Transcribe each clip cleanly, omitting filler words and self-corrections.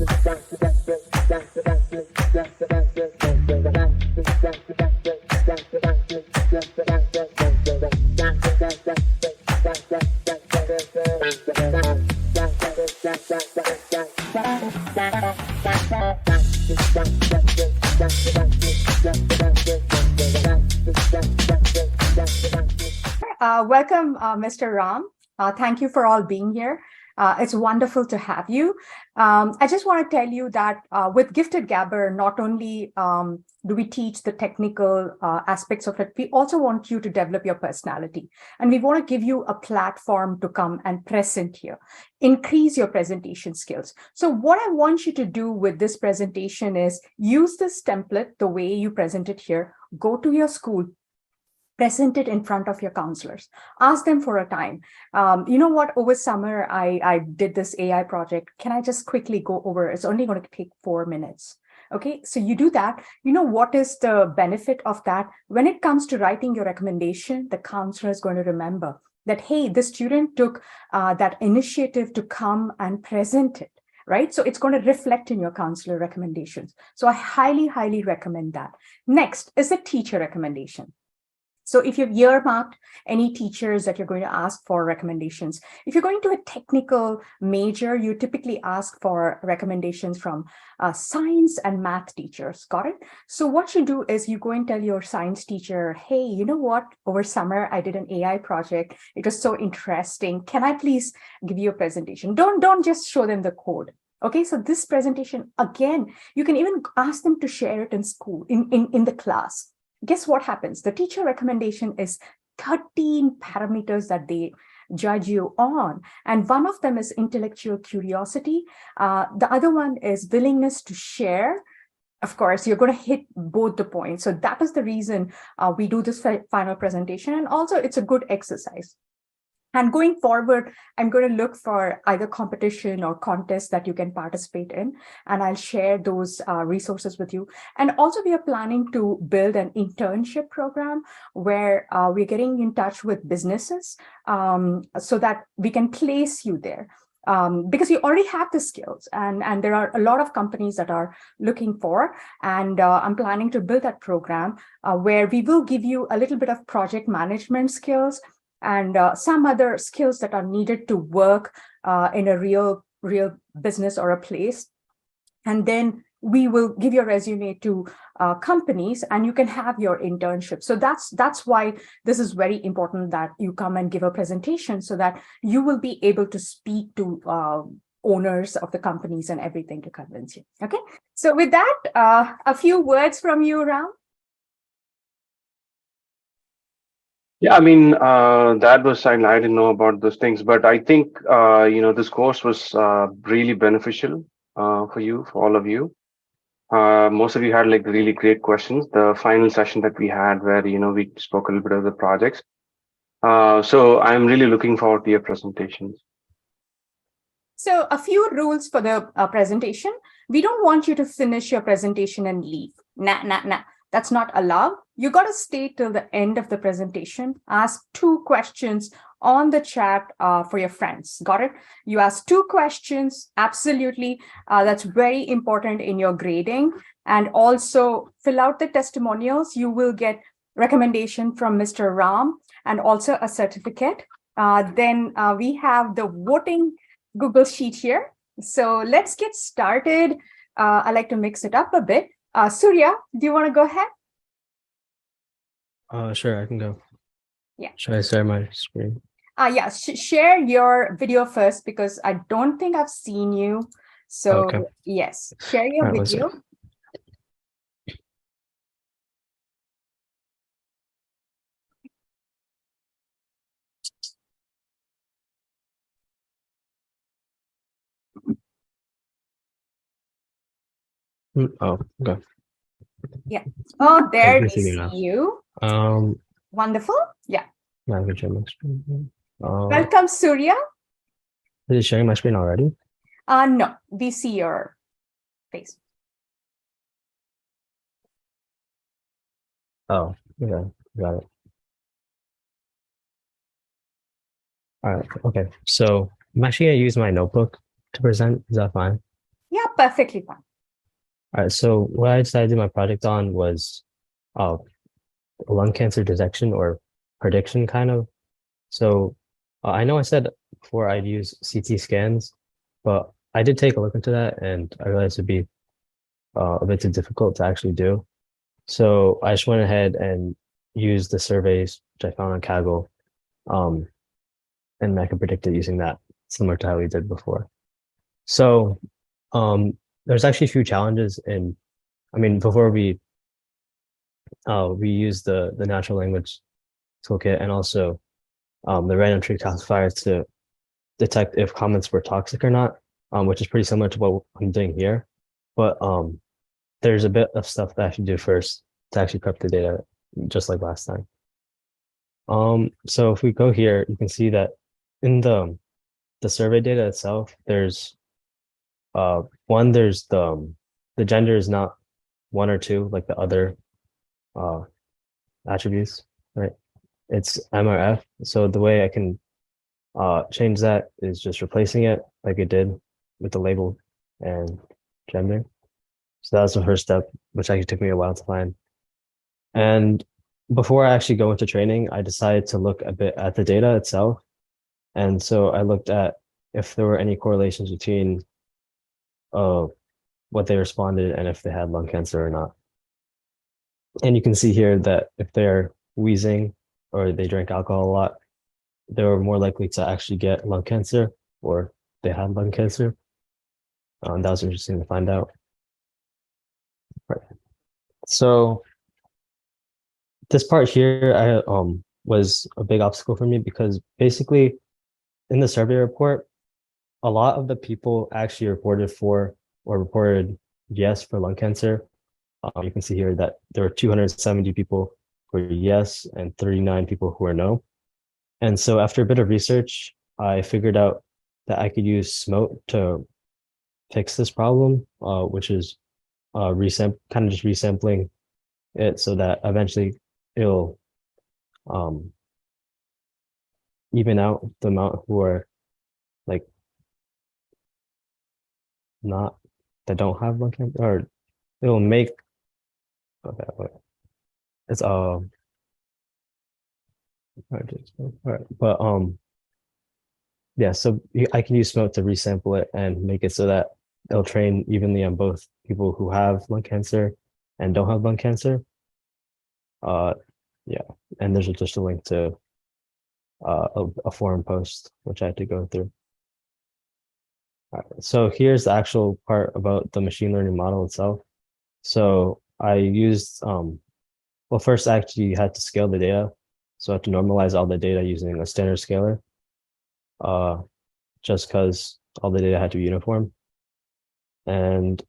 Welcome, Mr. Ram. Thank you for all being here. It's wonderful to have you. I just want to tell you that with Gifted Gabber, not only do we teach the technical aspects of it, we also want you to develop your personality. And we want to give you a platform to come and present here, increase your presentation skills. So what I want you to do with this presentation is use this template the way you present it here, go to your school, present it in front of your counselors, ask them for a time. You know what, over summer, I did this AI project. Can I just quickly go over? It's only going to take 4 minutes. Okay, so you do that. You know what is the benefit of that? When it comes to writing your recommendation, the counselor is going to remember that, hey, the student took that initiative to come and present it. Right? So it's going to reflect in your counselor recommendations. So I highly, highly recommend that. Next is the teacher recommendation. So if you've earmarked any teachers that you're going to ask for recommendations, if you're going to a technical major, you typically ask for recommendations from science and math teachers. Got it? So what you do is you go and tell your science teacher, hey, you know what? Over summer, I did an AI project. It was so interesting. Can I please give you a presentation? Don't just show them the code. Okay, so this presentation, again, you can even ask them to share it in school, in the class. Guess what happens? The teacher recommendation is 13 parameters that they judge you on. And one of them is intellectual curiosity. The other one is willingness to share. Of course, you're going to hit both the points. So that is the reason we do this final presentation. And also, it's a good exercise. And going forward, I'm going to look for either competition or contests that you can participate in, and I'll share those resources with you. And also, we are planning to build an internship program where we're getting in touch with businesses so that we can place you there. Because you already have the skills, and there are a lot of companies that are looking for, and I'm planning to build that program where we will give you a little bit of project management skills and some other skills that are needed to work in a real business or a place. And then we will give your resume to companies, and you can have your internship. So that's why this is very important that you come and give a presentation so that you will be able to speak to owners of the companies and everything to convince you. Okay. So with that, a few words from you, Ram. Yeah, I mean, that was, I didn't know about those things, but I think, this course was really beneficial for you, for all of you. Most of you had like really great questions. The final session that we had where, we spoke a little bit of the projects. So I'm really looking forward to your presentations. So a few rules for the presentation. We don't want you to finish your presentation and leave. Nah. That's not allowed. You got to stay till the end of the presentation. Ask 2 questions on the chat for your friends. Got it? You ask 2 questions. Absolutely. That's very important in your grading. And also fill out the testimonials. You will get recommendation from Mr. Ram and also a certificate. Then we have the voting Google Sheet here. So let's get started. I like to mix it up a bit. Surya, do you want to go ahead? Sure, I can go. Yeah. Should I share my screen? Yeah, share your video first because I don't think I've seen you. So Okay. Yes, share your video. Oh, okay. Yeah. Oh, there Okay, we see me see now. you. Wonderful. Yeah. Now I can share my screen. Welcome, Surya. Is it sharing my screen already? No, we see your face. Oh, yeah, got it. All right, okay. So I'm actually gonna use my notebook to present. Is that fine? Yeah, perfectly fine. All right. So what I decided to do my project on was uh, lung cancer detection or prediction, kind of. So I know I said before I'd use CT scans, but I did take a look into that and I realized it'd be a bit too difficult to actually do. So I just went ahead and used the surveys which I found on Kaggle, um, and I could predict it using that, similar to how we did before. So there's actually a few challenges in, I mean, before we use the natural language toolkit and also the random tree classifier to detect if comments were toxic or not, which is pretty similar to what I'm doing here. But there's a bit of stuff that I should do first to actually prep the data, just like last time. So if we go here, you can see that in the survey data itself, there's one, there's the gender is not one or two like the other uh attributes, right? It's M or F. So the way I can change that is just replacing it like it did with the label and gender. So that was the first step, which actually took me a while to find. And before I actually go into training, I decided to look a bit at the data itself. And so I looked at if there were any correlations between uh, what they responded and if they had lung cancer or not. And you can see here that if they're wheezing or they drank alcohol a lot, they were more likely to actually get lung cancer or they had lung cancer. That was interesting to find out. Right. So this part here, I was a big obstacle for me because basically in the survey report, a lot of the people actually reported for or reported yes for lung cancer. You can see here that there were 270 people who were yes and 39 people who were no. And so after a bit of research, I figured out that I could use SMOTE to fix this problem, which is kind of just resampling it so that eventually it'll um, even out the amount who are like not that don't have lung cancer, or it'll make okay, wait. It's hard to explain. All right, but yeah, so I can use SMOTE to resample it and make it so that it'll train evenly on both people who have lung cancer and don't have lung cancer. Uh, yeah, and there's just a link to a forum post which I had to go through. All right, so here's the actual part about the machine learning model itself. So I used well, first I actually had to scale the data, so I had to normalize all the data using a standard scaler, just because all the data had to be uniform. And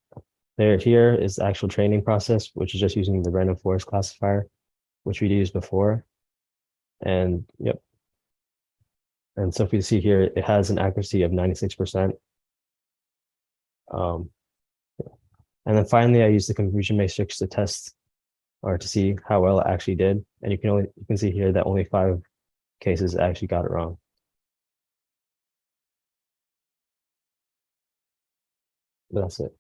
here is the actual training process, which is just using the random forest classifier, which we used before. And yep. And so if we see here, it has an accuracy of 96%. And then finally, I used the confusion matrix to test or to see how well it actually did. And you can see here that only 5 cases actually got it wrong. But that's it.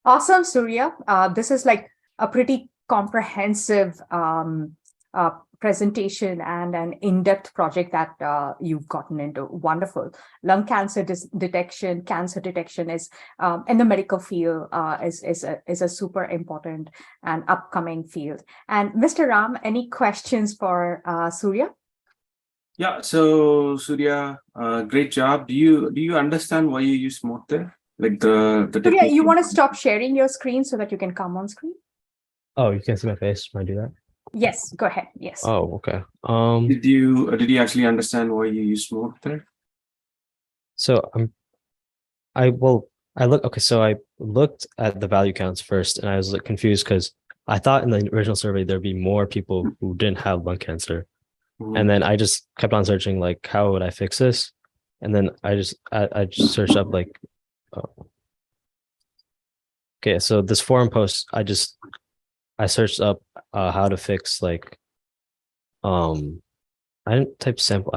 Awesome, Surya. This is like a pretty comprehensive presentation and an in-depth project that you've gotten into. Wonderful. Lung cancer detection, cancer detection is in the medical field is a super important and upcoming field. And Mr. Ram, any questions for Surya? Yeah, so Surya, great job. Do you understand why you use mode there? Like the Surya, technique? you want to stop sharing your screen so that you can come on screen? Oh, you can't see my face when I do that? Yes, go ahead. Yes. Oh, okay. Did you actually understand why you use mode there? So I look okay, so I looked at the value counts first and I was like confused because I thought in the original survey there'd be more people who didn't have lung cancer. And then I just kept on searching like how would I fix this? And then I just searched up like okay, so this forum post I searched up how to fix like I didn't type sample.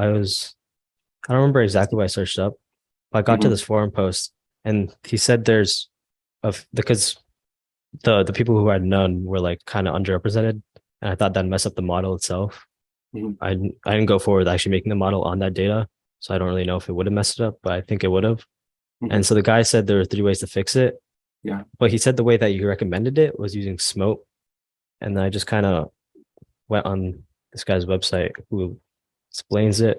I don't remember exactly what I searched up, but I got to Mhm. this forum post and he said there's because the people who had none were like kind of underrepresented, and I thought that'd mess up the model itself. Mhm. I didn't go forward with actually making the model on that data, so I don't really know if it would have messed it up, but I think it would have. And Mhm. so the guy said there were 3 ways to fix it, Yeah. but he said the way that you recommended it was using smoke, and then I just kind of went on this guy's website who explains it,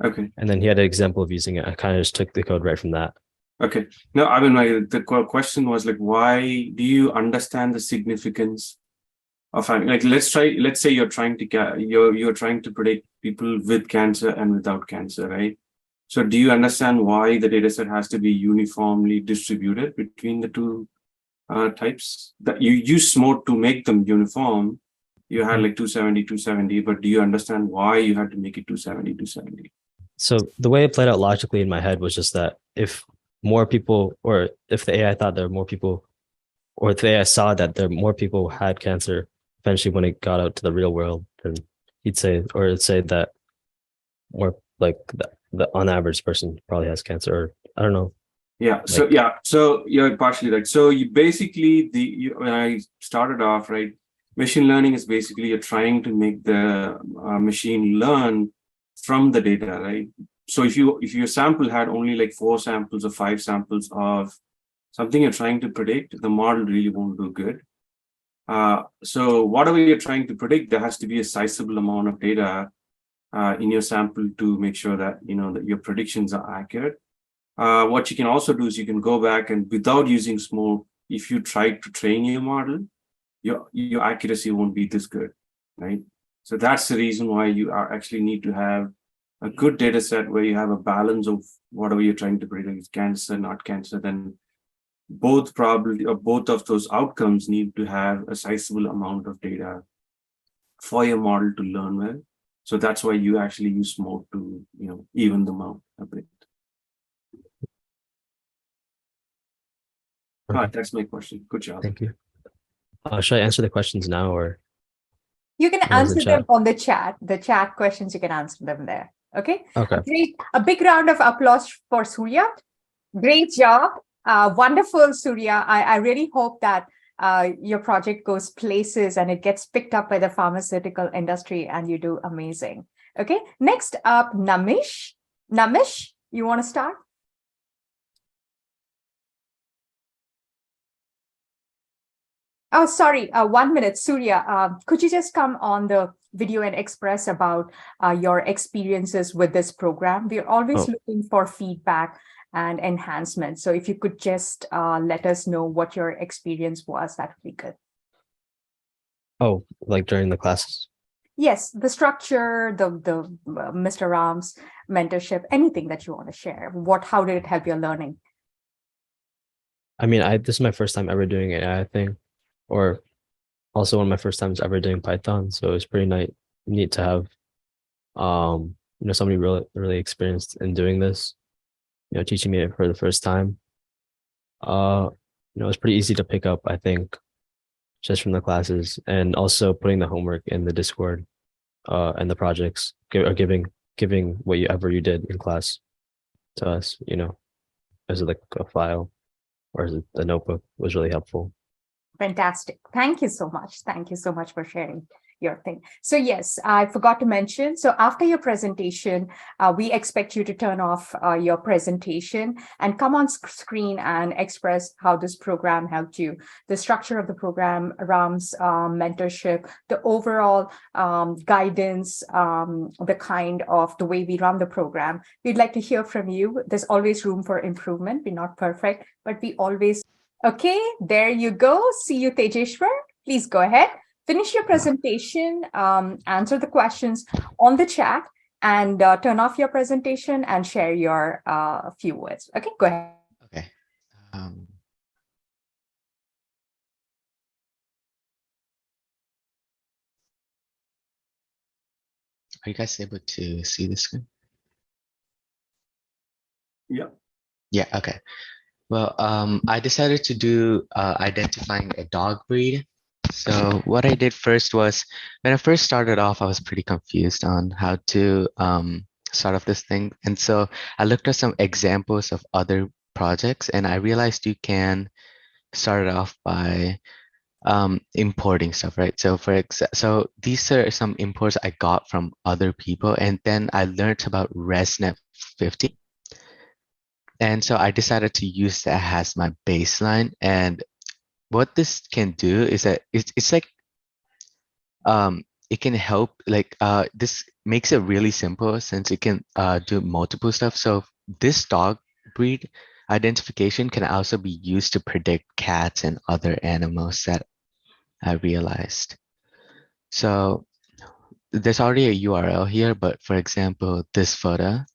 Okay. and then he had an example of using it. I kind of just took the code right from that. Okay. No, I mean, question was like, why do you understand the significance of like, let's say you're trying to you're trying to predict people with cancer and without cancer, right? So do you understand why the data set has to be uniformly distributed between the two types? That you use mode to make them uniform. You had like 270, 270, but do you understand why you had to make it 270, 270? So the way it played out logically in my head was just that if more people, or if the AI thought there were more people, or if the AI saw that there more people had cancer, eventually when it got out to the real world, then he'd say, or it'd say that more like the on average person probably has cancer, or I don't know. Yeah. So Like, yeah. So you're partially right. So you basically when I started off, right, machine learning is basically you're trying to make the machine learn from the data, right? So if your sample had only like 4 samples or 5 samples of something you're trying to predict, the model really won't do good. So whatever you're trying to predict, there has to be a sizable amount of data in your sample to make sure that that your predictions are accurate. What you can also do is you can go back and without using smoke, if you try to train your model, your accuracy won't be this good, right? So that's the reason why you are actually need to have a good data set where you have a balance of whatever you're trying to predict, is cancer, not cancer, then both probably or both of those outcomes need to have a sizable amount of data for your model to learn well. So that's why you actually use smoke to even them out a bit. All right, that's my question. Good job. thank you. Should I answer the questions now or You can ones in answer them chat? on the chat. The chat questions, you can answer them there. Okay. Okay. A big round of applause for Surya. Great job. Wonderful, Surya. I really hope that your project goes places and it gets picked up by the pharmaceutical industry and you do amazing. Okay. Next up, Namish. Namish, you want to start? Oh, sorry. 1 minute, Surya. Could you just come on the video and express about your experiences with this program? We're always Oh, looking for feedback and enhancement. So if you could just let us know what your experience was, that would be good. oh, like during the classes? Yes, the structure, the Mr. Ram's mentorship, anything that you want to share. How did it help your learning? I mean, this is my first time ever doing an AI thing, or also one of my first times ever doing Python. So it was pretty neat to have, somebody really experienced in doing this, teaching me it for the first time. It was pretty easy to pick up, I think, just from the classes, and also putting the homework in the Discord, and the projects, or giving whatever you did in class to us, as like a file or as a notebook was really helpful. Fantastic. Thank you so much. Thank you so much for sharing your thing. So yes, I forgot to mention. So after your presentation, we expect you to turn off your presentation and come on screen and express how this program helped you, the structure of the program, Ram's mentorship, the overall guidance, the way we run the program. We'd like to hear from you. There's always room for improvement. We're not perfect, but we always. Okay, there you go. See you, Tejeshwar. Please go ahead. Finish your presentation, answer the questions on the chat, and turn off your presentation and share your few words. Okay, go ahead. Okay. Are you guys able to see the screen? Yeah. Yeah, okay. Well, I decided to do identifying a dog breed. So what I did first was, when I first started off, I was pretty confused on how to start off this thing. And so I looked at some examples of other projects, and I realized you can start it off by importing stuff, right? So so these are some imports I got from other people, and then I learned about ResNet 50. And so I decided to use that as my baseline. And what this can do is that it's like it can help, like this makes it really simple since it can do multiple stuff. So this dog breed identification can also be used to predict cats and other animals that I realized. So there's already a URL here, but for example, this photo,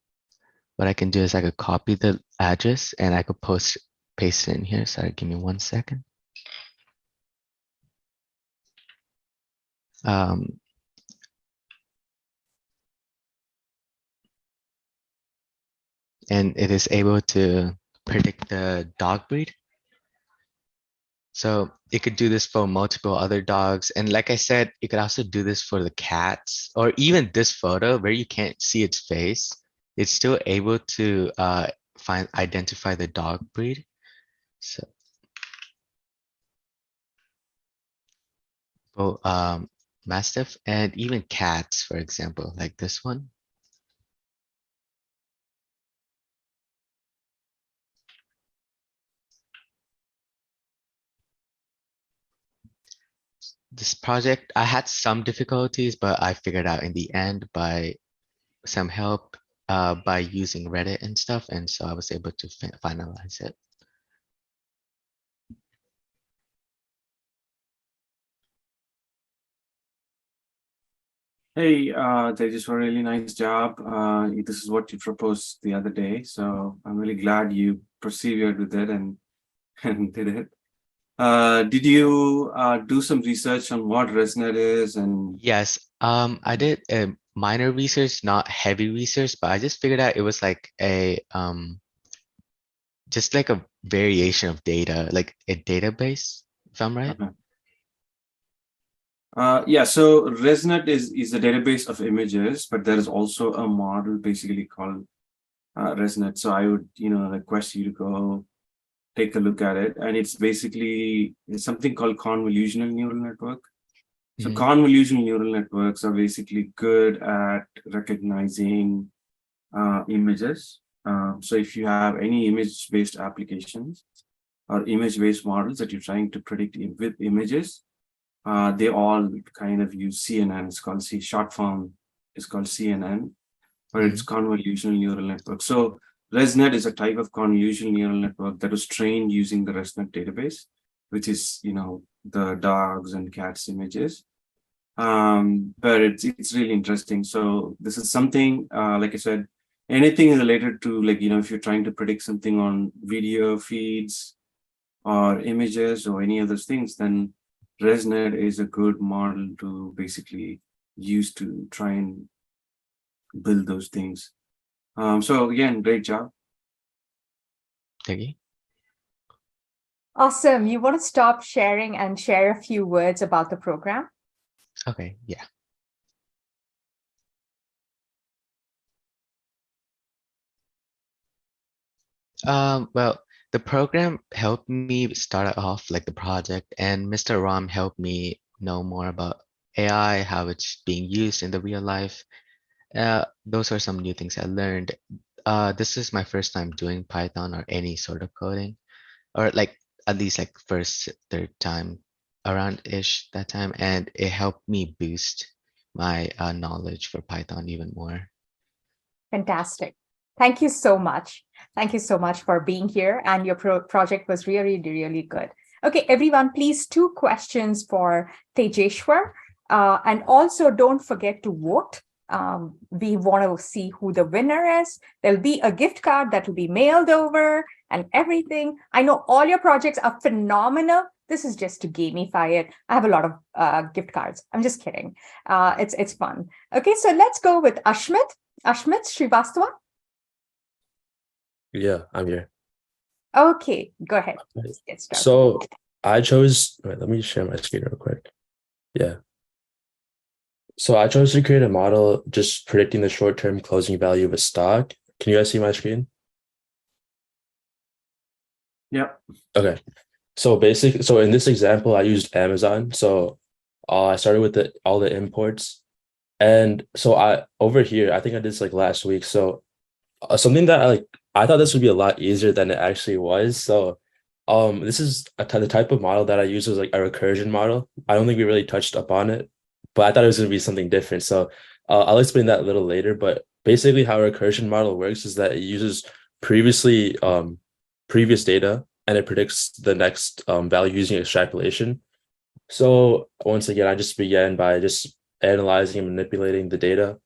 what I can do is I could copy the address and I could paste it in here. Sorry, give me 1 second. Um, and it is able to predict the dog breed. So it could do this for multiple other dogs. And like I said, it could also do this for the cats, or even this photo where you can't see its face. It's still able to identify the dog breed. So, Mastiff and even cats, for example, like this one. This project, I had some difficulties, but I figured out in the end by some help by using Reddit and stuff. And so I was able to finalize it. Hey, they just a really nice job. This is what you proposed the other day, so I'm really glad you persevered with it and and did it. Did you do some research on what ResNet is? And Yes, I did a minor research, not heavy research, but I just figured out it was like a just like a variation of data, like a database, if I'm right. okay. Yeah, so ResNet is a database of images, but there is also a model basically called ResNet. So I would, request you to go take a look at it. And it's basically something called convolutional neural network. So Mhm. convolutional neural networks are basically good at recognizing images. So if you have any image-based applications or image-based models that you're trying to predict with images, they all kind of use CNN. It's called short form is called CNN, or it's convolutional neural network. So ResNet is a type of convolutional neural network that was trained using the ResNet database, which is the dogs and cats images. But it's really interesting. So this is something, like I said, anything related to, like, if you're trying to predict something on video feeds or images or any of those things, then ResNet is a good model to basically use to try and build those things. So again, great job. Thank you. Awesome. You want to stop sharing and share a few words about the program? Okay, yeah. Well, the program helped me start off like the project, and Mr. Ram helped me know more about AI, how it's being used in the real life. Those are some new things I learned. This is my first time doing Python or any sort of coding, or like at least like first, third time around ish that time, and it helped me boost my knowledge for Python even more. Fantastic. Thank you so much. Thank you so much for being here. And your project was really, really good. Okay, everyone, please 2 questions for Tejeshwar. And also don't forget to vote. We want to see who the winner is. There'll be a gift card that will be mailed over and everything. I know all your projects are phenomenal. This is just to gamify it. I have a lot of gift cards. I'm just kidding. It's fun. Okay, so let's go with Ashmit. Ashmit Srivastava? Yeah, I'm here. Okay, go ahead. Let's get started. So I chose, wait, let me share my screen real quick. Yeah. So I chose to create a model just predicting the short-term closing value of a stock. Can you guys see my screen? Yeah. Okay. So in this example, I used Amazon. So I started with all the imports. And so I over here, I think I did this like last week. So something that I thought this would be a lot easier than it actually was. So this is the type of model that I use was like a recursion model. I don't think we really touched upon it, but I thought it was going to be something different. So I'll explain that a little later. But basically, how a recursion model works is that it uses previously previous data and it predicts the next value using extrapolation. So once again, I just began by just analyzing and manipulating the data.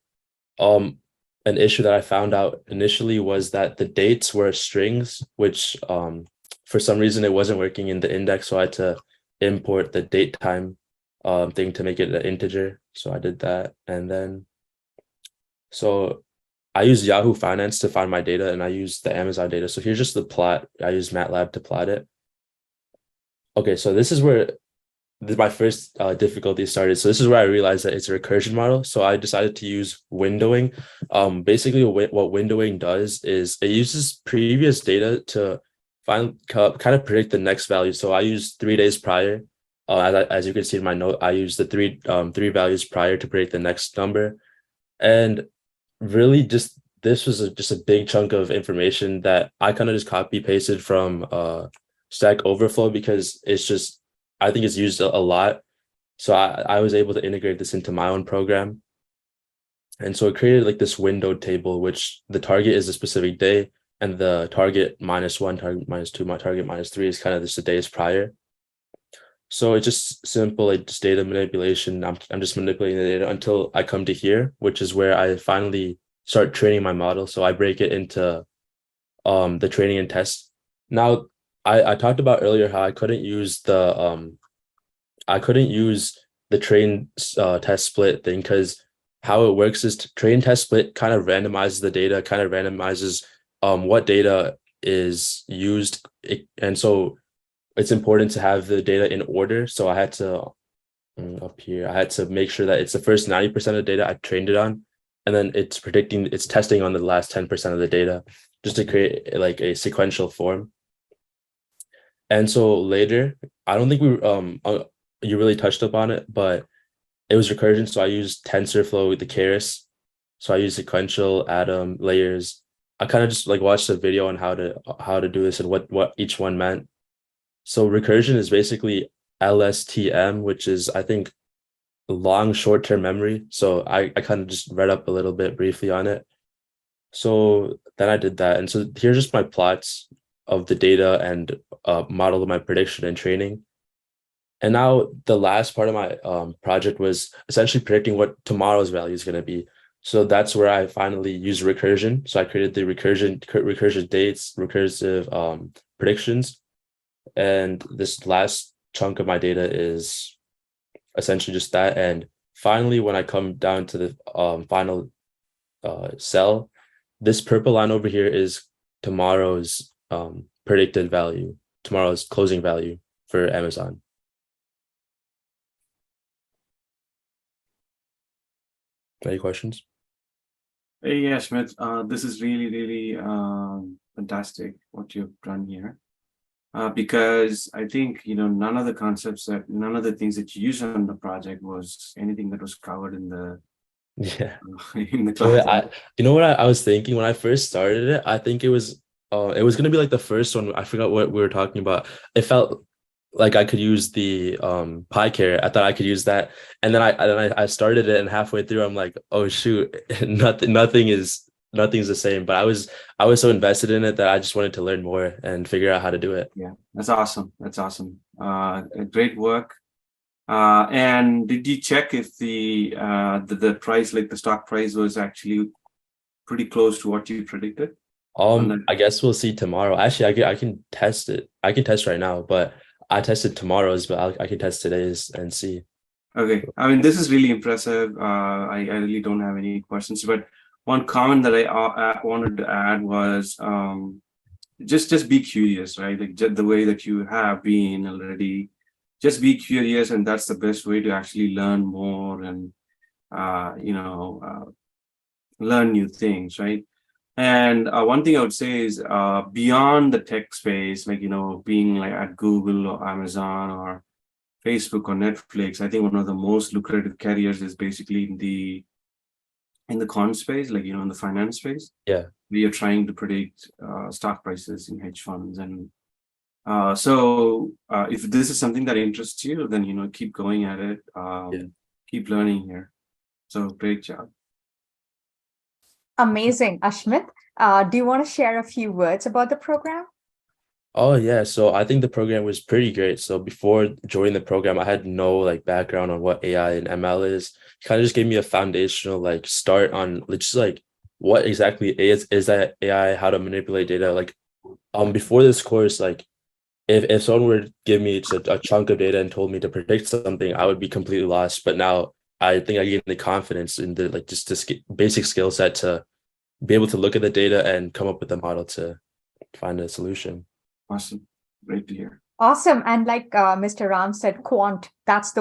Um, an issue that I found out initially was that the dates were strings, which for some reason it wasn't working in the index, so I had to import the date time thing to make it an integer. So I did that, and then so I used Yahoo Finance to find my data, and I used the Amazon data. So here's just the plot. I used MATLAB to plot it. Okay, so this is where my first difficulty started. So this is where I realized that it's a recursion model. So I decided to use windowing. Basically, what windowing does is it uses previous data to kind of predict the next value. So I used 3 days prior. As you can see in my note, I used the three values prior to predict the next number. And really, just this was just a big chunk of information that I kind of just copy pasted from Stack Overflow because it's just I think it's used a lot. So I was able to integrate this into my own program. And so it created like this window table, which the target is a specific day and the target -1, target -2, my target -3 is kind of just the days prior. So it's just simple, like just data manipulation. I'm just manipulating the data until I come to here, which is where I finally start training my model. So I break it into the training and test. Now I talked about earlier how I couldn't use the train test split thing because how it works is train test split kind of randomizes the data, kind of randomizes what data is used. And so it's important to have the data in order. So I had to up here, I had to make sure that it's the first 90% of the data I trained it on, and then it's testing on the last 10% of the data just to create like a sequential form. And so later, I don't think you really touched upon it, but it was recursion. So I used TensorFlow with the Keras. So I used sequential, atom, layers. I kind of just like watched a video on how to do this and what each one meant. So recursion is basically LSTM, which is I think long short-term memory. So I kind of just read up a little bit briefly on it. So then I did that. And so here's just my plots of the data and model of my prediction and training. And now the last part of my project was essentially predicting what tomorrow's value is going to be. So that's where I finally used recursion. So I created the recursion dates, recursive predictions. And this last chunk of my data is essentially just that. And finally, when I come down to the final cell, this purple line over here is tomorrow's predicted value, tomorrow's closing value for Amazon. Any questions? Yeah, Smith, this is really, really fantastic what you've done here. Because I think, none of the things that you used on the project was anything that was covered in the Yeah. in the So class. you know what I was thinking when I first started it? I think it was gonna be like the first one. I forgot what we were talking about. It felt like I could use the PyCare. I thought I could use that, and then I started it, and halfway through, I'm like, oh shoot, nothing's the same. But I was so invested in it that I just wanted to learn more and figure out how to do it. Yeah, that's awesome. That's awesome. Great work. And did you check if the price, like the stock price, was actually pretty close to what you predicted? I guess we'll see tomorrow. Actually, I can test it. I can test right now, but I tested tomorrow's, but I can test today's and see. Okay, I mean, this is really impressive. I really don't have any questions, but one comment that I wanted to add was just be curious, right? Like just the way that you have been already, just be curious, and that's the best way to actually learn more and learn new things, right? And one thing I would say is beyond the tech space, like, being like at Google or Amazon or Facebook or Netflix, I think one of the most lucrative careers is basically in the quant space, like, in the finance space. Yeah. We are trying to predict stock prices in hedge funds. And so if this is something that interests you, then, keep going at it. Keep learning here. So great job. Amazing, Ashmit. Do you want to share a few words about the program? Oh yeah, so I think the program was pretty great. So before joining the program, I had no like background on what AI and ML is. Kind of just gave me a foundational like start on just like what exactly is that AI, how to manipulate data. Like before this course, like if someone were to give me just a chunk of data and told me to predict something, I would be completely lost. But now I think I gained the confidence in the like just this basic skill set to be able to look at the data and come up with a model to find a solution. Awesome. Great to hear. Awesome. And like Mr. Ram said, quant, that's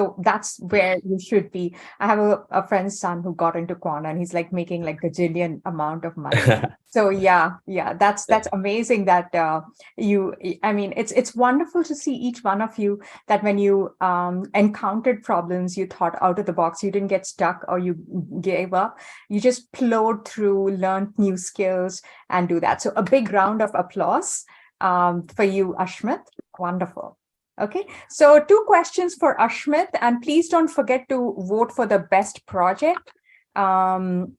where you should be. I have a friend's son who got into quant and he's like making like gajillion amount of money. So yeah, that's amazing that I mean, it's wonderful to see each one of you that when you encountered problems, you thought out of the box, you didn't get stuck or you gave up. You just plowed through, learned new skills and do that. So a big round of applause for you, Ashmit. Wonderful. Okay, so 2 questions for Ashmit, and please don't forget to vote for the best project. And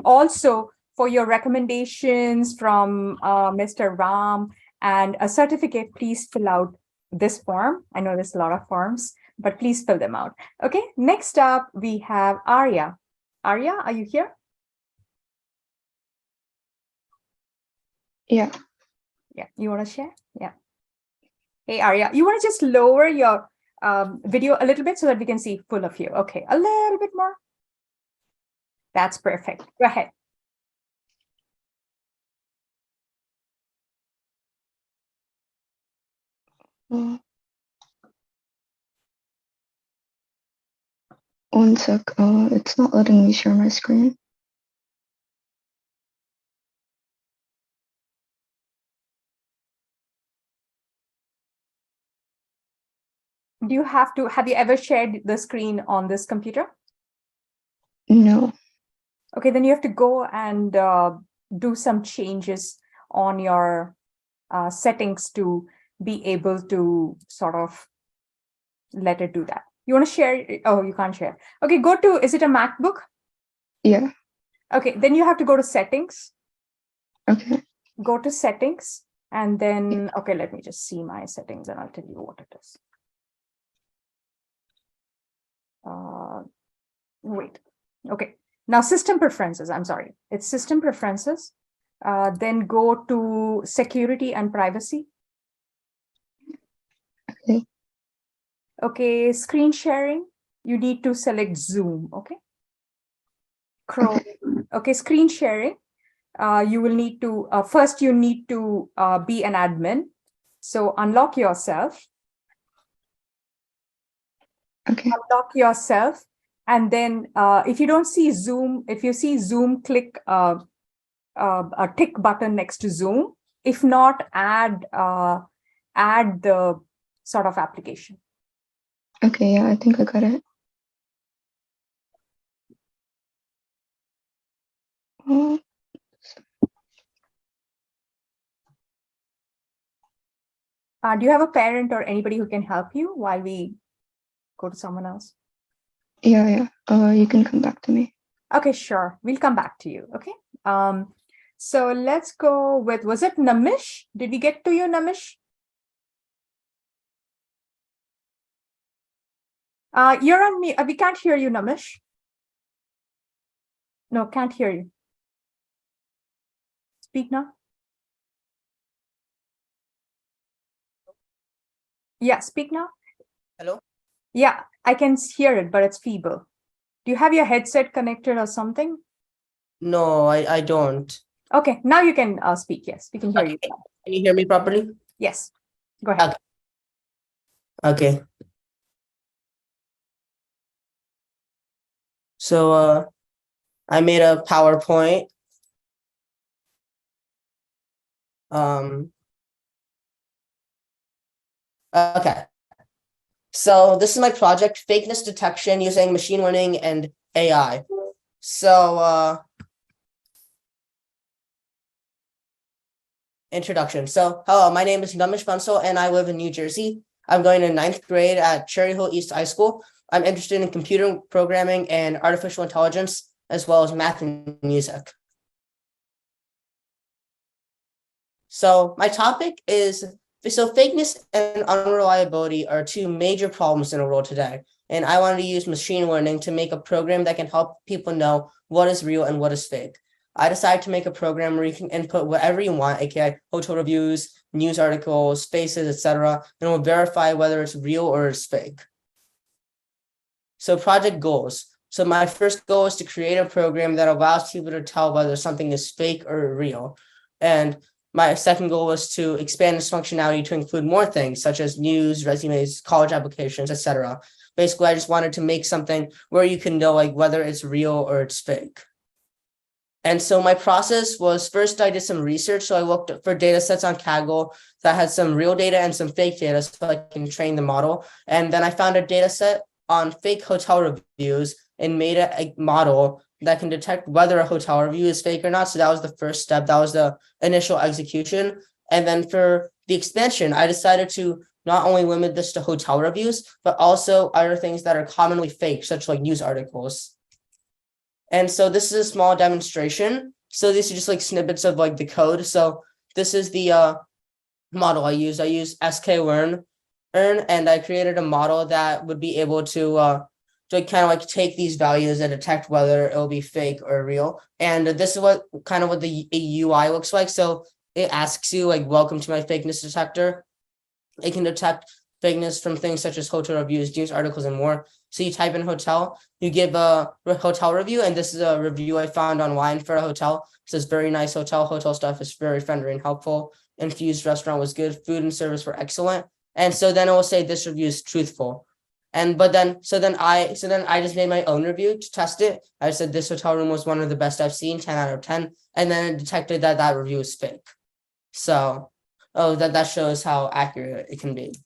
also for your recommendations from Mr. Ram and a certificate, please fill out this form. I know there's a lot of forms, but please fill them out. Okay, next up, we have Arya. Arya, are you here? Yeah. Yeah, you want to share? Yeah. Hey, Arya, you want to just lower your video a little bit so that we can see full of you. Okay, a little bit more. That's perfect. Go ahead. One sec. It's not letting me share my screen. Do you have you ever shared the screen on this computer? No. Okay, then you have to go and do some changes on your settings to be able to sort of let it do that. You want to share? Oh, you can't share. Okay, go to, is it a MacBook? Yeah. Okay, then you have to go to settings. Okay. Go to settings and then, okay, let me just see my settings and I'll tell you what it is. Wait, okay. Now system preferences, I'm sorry. It's system preferences. Then go to security and privacy. Okay. Okay, screen sharing. You need to select Zoom, okay? Chrome. Okay, screen sharing. You will need to, first you need to be an admin. So unlock yourself. Okay. Unlock yourself. And then if you don't see Zoom, if you see Zoom, click a tick button next to Zoom. If not, add the sort of application. Okay, yeah, I think I got it. Do you have a parent or anybody who can help you while we go to someone else? Yeah. You can come back to me. Okay, sure. We'll come back to you. Okay. So let's go with, was it Namish? Did we get to you, Namish? You're on me. We can't hear you, Namish. No, can't hear you. Speak now. Yeah, speak now. Hello? Yeah, I can hear it, but it's feeble. Do you have your headset connected or something? No, I don't. Okay, now you can speak. Yes, we can hear you. Can you hear me properly? Yes, go ahead. Okay. So I made a PowerPoint. Okay. So this is my project, fakeness detection using machine learning and AI. So introduction. So hello, my name is Namish Bansal and I live in New Jersey. I'm going to 9th grade at Cherry Hill East High School. I'm interested in computer programming and artificial intelligence, as well as math and music. So my topic is, so fakeness and unreliability are two major problems in the world today. And I wanted to use machine learning to make a program that can help people know what is real and what is fake. I decided to make a program where you can input whatever you want, aka hotel reviews, news articles, faces, etc., and it will verify whether it's real or it's fake. So project goals. So my first goal is to create a program that allows people to tell whether something is fake or real. And my second goal was to expand this functionality to include more things such as news, resumes, college applications, etc. Basically, I just wanted to make something where you can know like whether it's real or it's fake. And so my process was, first I did some research. So I looked for data sets on Kaggle that had some real data and some fake data so I can train the model. And then I found a data set on fake hotel reviews and made a model that can detect whether a hotel review is fake or not. So that was the first step. That was the initial execution. And then for the expansion, I decided to not only limit this to hotel reviews, but also other things that are commonly fake, such like news articles. And so this is a small demonstration. So these are just like snippets of like the code. So this is the model I use. I use sklearn, and I created a model that would be able to kind of like take these values and detect whether it'll be fake or real. And this is what the UI looks like. So it asks you like, welcome to my fakeness detector. It can detect fakeness from things such as hotel reviews, news articles, and more. So you type in hotel, you give a hotel review, and this is a review I found online for a hotel. It says very nice hotel. Hotel staff is very friendly and helpful. Infused restaurant was good. Food and service were excellent. And so then it will say this review is truthful. And so then I just made my own review to test it. I said this hotel room was one of the best I've seen, 10 out of 10. And then it detected that that review is fake. So that shows how accurate it can be.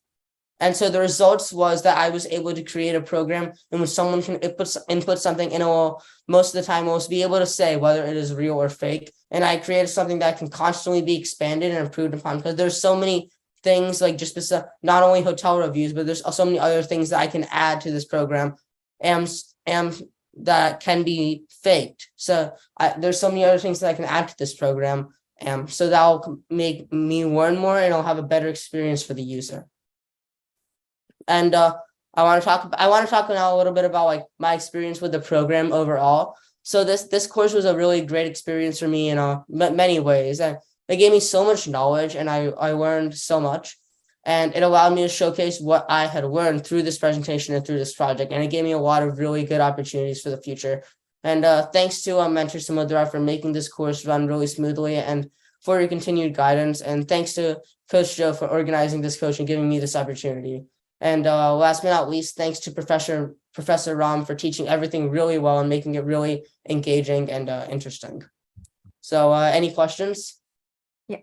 And so the results was that I was able to create a program in which someone can input something, and it will, most of the time, will be able to say whether it is real or fake. And I created something that can constantly be expanded and improved upon, because there's so many things, like just not only hotel reviews, but there's so many other things that I can add to this program and that can be faked. So there's so many other things that I can add to this program. So that'll make me learn more, and I'll have a better experience for the user. And I want to talk now a little bit about like my experience with the program overall. So this course was a really great experience for me in many ways, and it gave me so much knowledge, and I learned so much, and it allowed me to showcase what I had learned through this presentation and through this project, and it gave me a lot of really good opportunities for the future. And thanks to Mentor Samudra for making this course run really smoothly and for your continued guidance, and thanks to Coach Joe for organizing this coach and giving me this opportunity. And last but not least, thanks to Professor Ram for teaching everything really well and making it really engaging and interesting. So any questions? Yeah.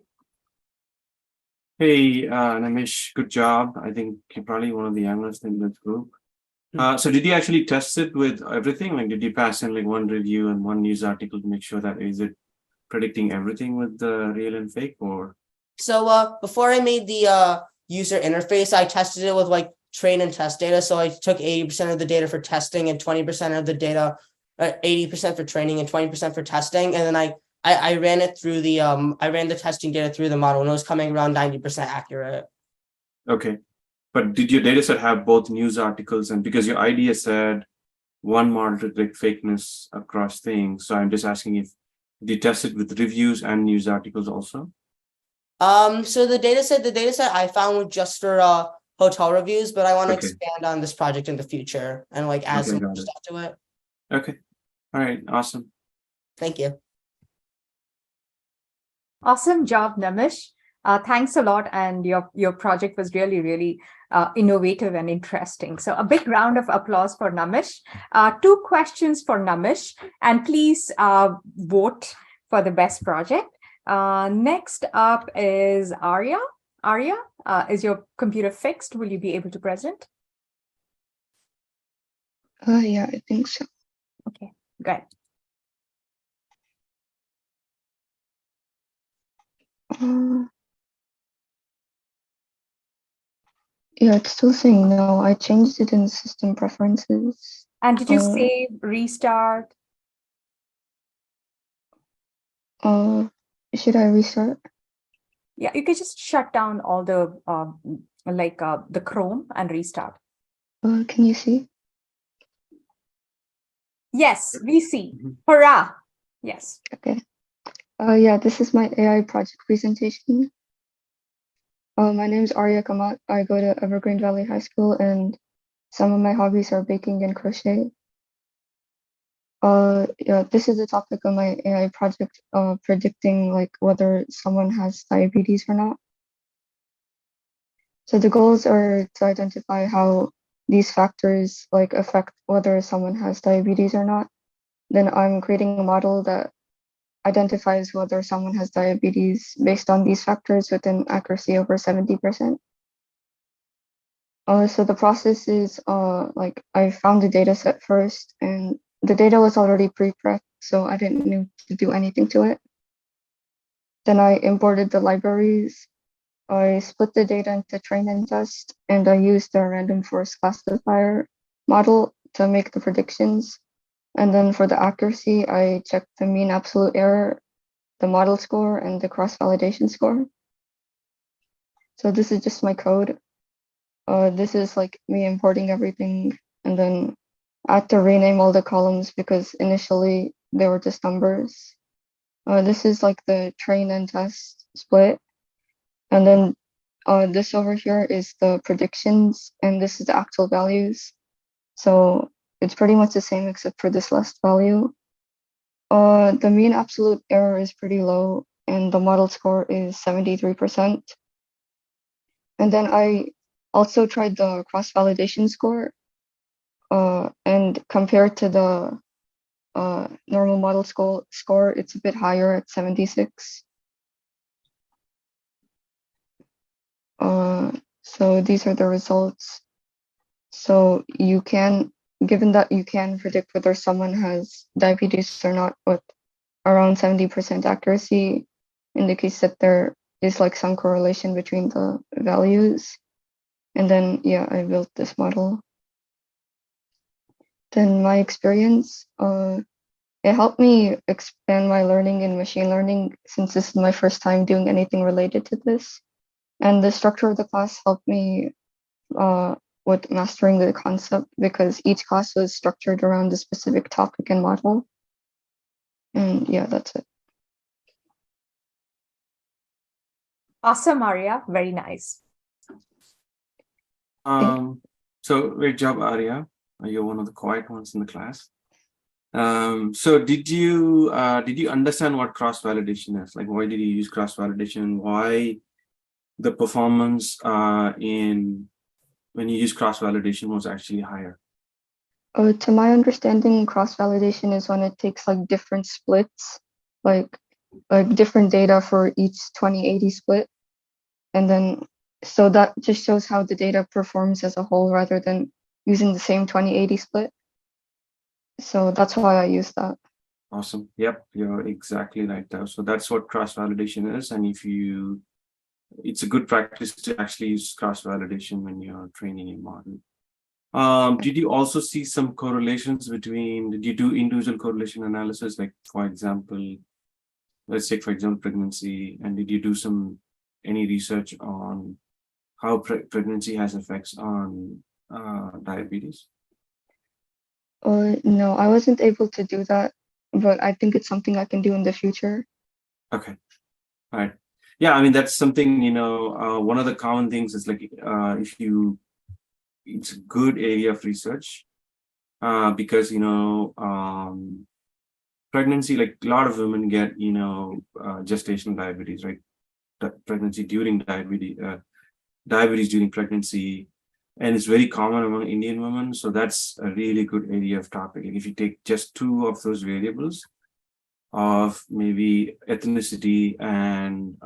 Hey, Namish, good job. I think you're probably one of the analysts in this group. So did you actually test it with everything? Like, did you pass in like one review and one news article to make sure that is it predicting everything with the real and fake, or? So before I made the user interface, I tested it with like train and test data. So I took 80% of the data for testing and 20% of the data, 80% for training and 20% for testing. And then I ran it through I ran the testing data through the model, and it was coming around 90% accurate. Okay. But did your data set have both news articles, and because your idea said one model to detect fakeness across things, so I'm just asking if you tested with reviews and news articles also? So the data set I found was just for hotel reviews, but I want to expand on this project in the future and like add some more stuff to it. Okay. All right. Awesome. Thank you. Awesome job, Namish. Thanks a lot, and your project was really, really innovative and interesting. So a big round of applause for Namish. 2 questions for Namish, and please vote for the best project. Next up is Arya. Arya, is your computer fixed? Will you be able to present? Yeah, I think so. Okay, good. Yeah, it's still saying no. I changed it in system preferences. And did you save, restart? Should I restart? Yeah, you can just shut down all the the Chrome and restart. Can you see? Yes, we see. Hurrah! Yes. Okay. Yeah, this is my AI project presentation. My name is Arya Kamat. I go to Evergreen Valley High School, and some of my hobbies are baking and crochet. Yeah, this is the topic of my AI project, predicting like whether someone has diabetes or not. So the goals are to identify how these factors like affect whether someone has diabetes or not. Then I'm creating a model that identifies whether someone has diabetes based on these factors with an accuracy over 70%. So the process is like I found the data set first, and the data was already pre-prepped, so I didn't need to do anything to it. Then I imported the libraries. I split the data into train and test, and I used the random forest classifier model to make the predictions. And then for the accuracy, I checked the mean absolute error, the model score, and the cross-validation score. So this is just my code. This is like me importing everything, and then I had to rename all the columns because initially they were just numbers. This is like the train and test split. And then this over here is the predictions, and this is the actual values. So it's pretty much the same except for this last value. The mean absolute error is pretty low, and the model score is 73%. And then I also tried the cross-validation score, and compared to the normal model score, it's a bit higher at 76. So these are the results. So you can, given that you can predict whether someone has diabetes or not with around 70% accuracy, indicates that there is like some correlation between the values. And then, yeah, I built this model. Then my experience, it helped me expand my learning in machine learning since this is my first time doing anything related to this. And the structure of the class helped me with mastering the concept because each class was structured around a specific topic and model. And yeah, that's it. Awesome, Arya. Very nice. So great job, Arya. You're one of the quiet ones in the class. So did you understand what cross-validation is? Like, why did you use cross-validation? Why the performance in when you use cross-validation was actually higher? To my understanding, cross-validation is when it takes like different splits, like different data for each 2080 split. And then, so that just shows how the data performs as a whole rather than using the same 2080 split. So that's why I use that. Awesome. Yep, you're exactly right there. So that's what cross-validation is. And it's a good practice to actually use cross-validation when you're training a model. Did you also see some correlations did you do individual correlation analysis? Like, for example, let's take, for example, pregnancy. And did you do any research on how pregnancy has effects on diabetes? No, I wasn't able to do that, but I think it's something I can do in the future. Okay. All right. Yeah, I mean, that's something, one of the common things is like, it's a good area of research because, pregnancy, like a lot of women get, gestational diabetes, right? pregnancy during diabetes, diabetes during pregnancy, and it's very common among Indian women. So that's a really good area of topic. And if you take just two of those variables of maybe ethnicity and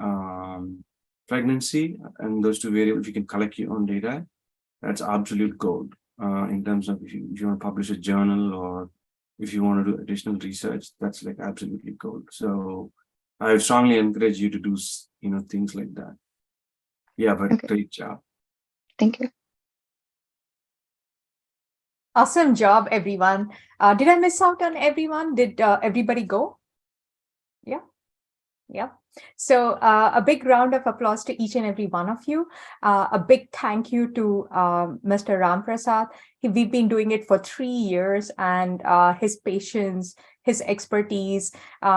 pregnancy, and those two variables, you can collect your own data. That's absolute gold in terms of if you want to publish a journal or if you want to do additional research, that's like absolutely gold. So I would strongly encourage you to do, things like that. Yeah, but Okay. great job. Thank you. Awesome job, everyone. Did I miss out on everyone? Did everybody go? Yeah. Yeah. So a big round of applause to each and every one of you. A big thank you to Mr. Ram Prasad. We've been doing it for 3 years, and his patience, his expertise,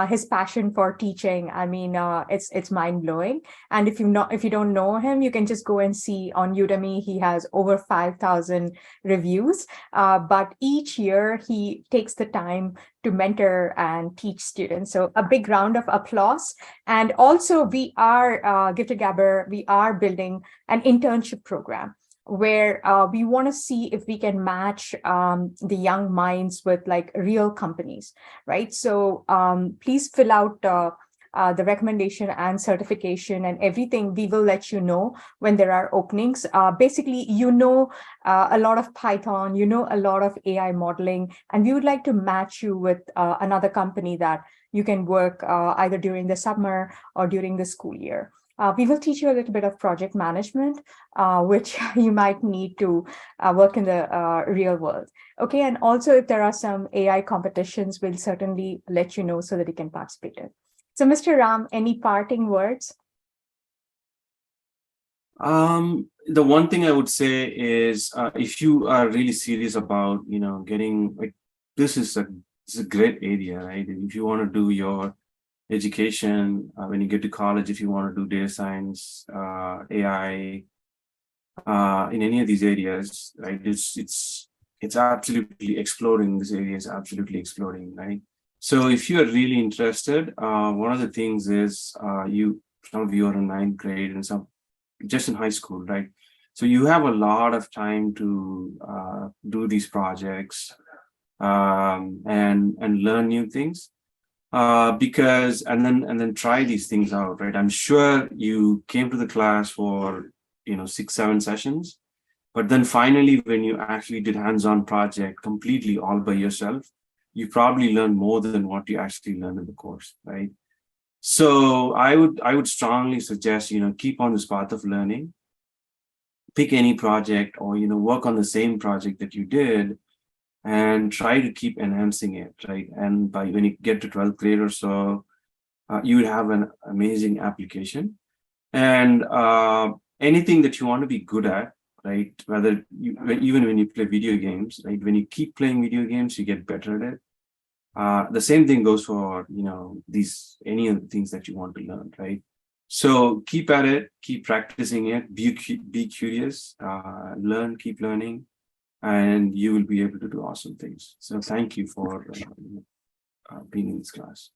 his passion for teaching. I mean, it's mind blowing. And if you don't know him, you can just go and see on Udemy. He has over 5,000 reviews. But each year he takes the time to mentor and teach students. So a big round of applause. And also we are, Gifted Gabber, we are building an internship program where we want to see if we can match the young minds with like real companies, right? So please fill out the recommendation and certification and everything. We will let you know when there are openings. Basically, a lot of Python, a lot of AI modeling, and we would like to match you with another company that you can work either during the summer or during the school year. We will teach you a little bit of project management, which you might need to work in the real world. Okay, and also if there are some AI competitions, we'll certainly let you know so that you can participate in. So, Mr. Ram, any parting words? The one thing I would say is if you are really serious about, getting like, this is a great area, right? If you want to do your education, when you get to college, if you want to do data science, AI, in any of these areas, right? It's absolutely exploding. This area is absolutely exploding, right? So if you are really interested, one of the things is some of you are in 9th grade and some just in high school, right? So you have a lot of time to do these projects and learn new things. Because and then try these things out, right? I'm sure you came to the class for 6-7 sessions, but then finally when you actually did hands-on project completely all by yourself, you probably learned more than what you actually learned in the course, right? So I would strongly suggest keep on this path of learning, pick any project or work on the same project that you did, and try to keep enhancing it, right? And when you get to 12th grade or so, you would have an amazing application. And anything that you want to be good at, right? Even when you play video games, right? When you keep playing video games, you get better at it. The same thing goes for any of the things that you want to learn, right? So keep at it, keep practicing it, be curious, keep learning, and you will be able to do awesome things. So thank you for being in this class.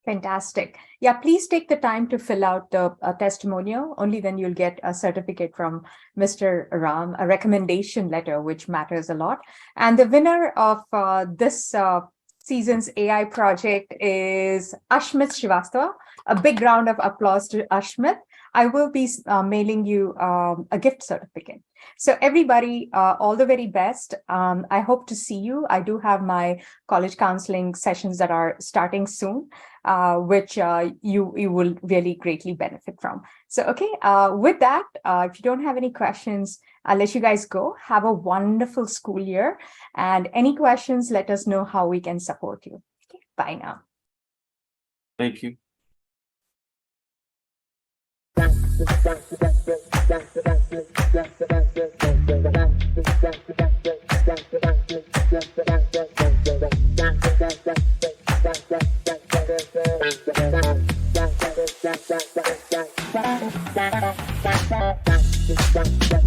Fantastic. Yeah, please take the time to fill out the testimonial. Only then you'll get a certificate from Mr. Ram, a recommendation letter, which matters a lot. And the winner of this season's AI project is Ashmit Srivastava. A big round of applause to Ashmit. I will be mailing you a gift certificate. So everybody, all the very best. I hope to see you. I do have my college counseling sessions that are starting soon, which you will really greatly benefit from. So, okay, with that, if you don't have any questions, I'll let you guys go. Have a wonderful school year. And any questions, let us know how we can support you. Okay, bye now. Thank you. Bye.